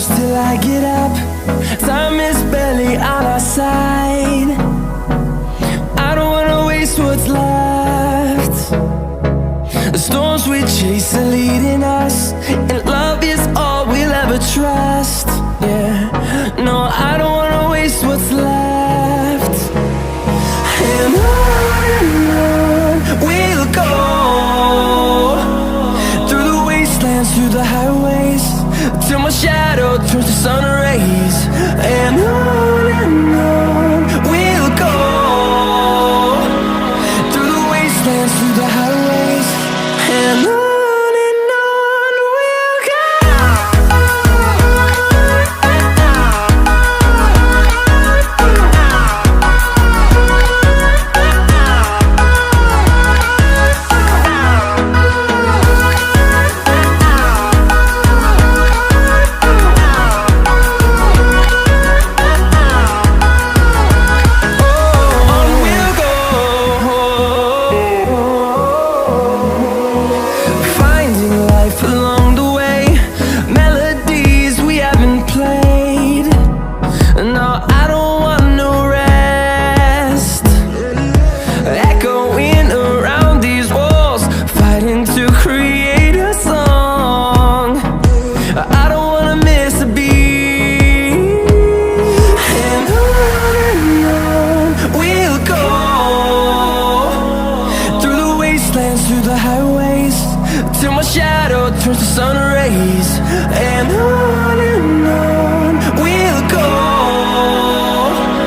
close till I get up. Time is barely on our side. I don't wanna waste what's left. The storms we chase are leading us, and love is all we'll ever trust. Yeah, no, I don't wanna waste what's left. And on we'll go, through the wastelands, through the highways, till my shadow turns to sun